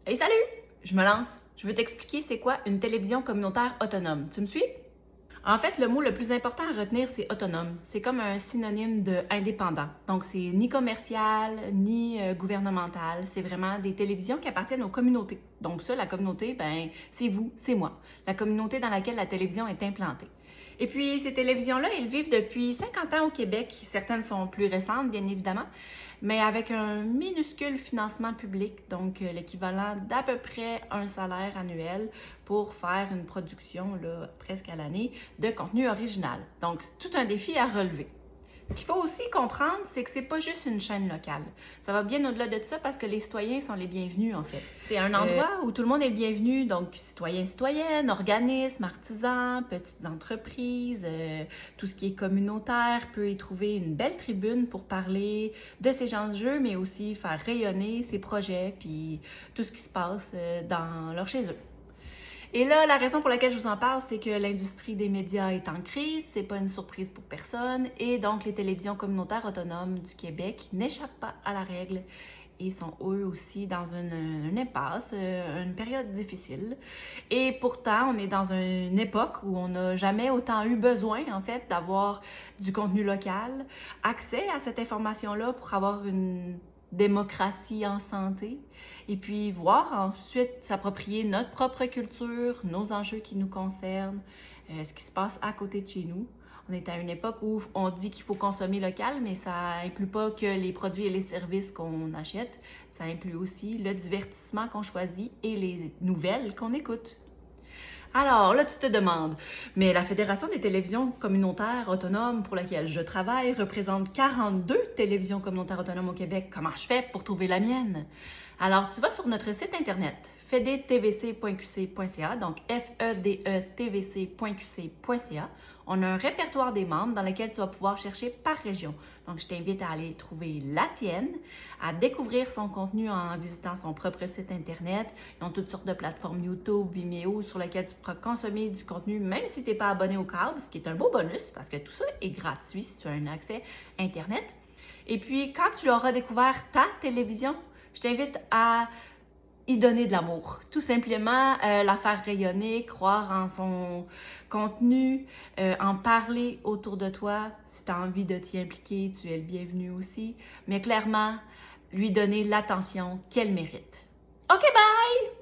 Hey, salut! Je me lance. Je veux t'expliquer c'est quoi une télévision communautaire autonome. Tu me suis? En fait, le mot le plus important à retenir, c'est autonome. C'est comme un synonyme de indépendant. Donc, c'est ni commercial, ni gouvernemental. C'est vraiment des télévisions qui appartiennent aux communautés. Donc ça, la communauté, ben, c'est vous, c'est moi. La communauté dans laquelle la télévision est implantée. Et puis, ces télévisions-là, elles vivent depuis 50 ans au Québec. Certaines sont plus récentes, bien évidemment, mais avec un minuscule financement public, donc l'équivalent d'à peu près un salaire annuel pour faire une production, là, presque à l'année, de contenu original. Donc, c'est tout un défi à relever. Ce qu'il faut aussi comprendre, c'est que c'est pas juste une chaîne locale. Ça va bien au-delà de ça parce que les citoyens sont les bienvenus, en fait. C'est un endroit où tout le monde est le bienvenu, donc citoyens, citoyennes, organismes, artisans, petites entreprises, tout ce qui est communautaire peut y trouver une belle tribune pour parler de ces enjeux, mais aussi faire rayonner ses projets puis tout ce qui se passe dans leur chez eux. Et là, la raison pour laquelle je vous en parle, c'est que l'industrie des médias est en crise, c'est pas une surprise pour personne, et donc les télévisions communautaires autonomes du Québec n'échappent pas à la règle et sont eux aussi dans une impasse, une période difficile. Et pourtant, on est dans une époque où on n'a jamais autant eu besoin, en fait, d'avoir du contenu local, accès à cette information-là pour avoir une démocratie en santé, et puis voir ensuite s'approprier notre propre culture, nos enjeux qui nous concernent, ce qui se passe à côté de chez nous. On est à une époque où on dit qu'il faut consommer local, mais ça inclut pas que les produits et les services qu'on achète, ça inclut aussi le divertissement qu'on choisit et les nouvelles qu'on écoute. Alors là, tu te demandes, mais la Fédération des télévisions communautaires autonomes pour laquelle je travaille représente 42 télévisions communautaires autonomes au Québec. Comment je fais pour trouver la mienne? Alors, tu vas sur notre site internet fedetvc.qc.ca, donc fedetvc.qc.ca. On a un répertoire des membres dans lequel tu vas pouvoir chercher par région. Donc, je t'invite à aller trouver la tienne, à découvrir son contenu en visitant son propre site internet. Ils ont toutes sortes de plateformes YouTube, Vimeo, sur lesquelles tu pourras consommer du contenu, même si tu n'es pas abonné au câble, ce qui est un beau bonus parce que tout ça est gratuit si tu as un accès internet. Et puis, quand tu auras découvert ta télévision, je t'invite à y donner de l'amour. Tout simplement, la faire rayonner, croire en son contenu, en parler autour de toi. Si tu as envie de t'y impliquer, tu es le bienvenu aussi. Mais clairement, lui donner l'attention qu'elle mérite. OK, bye!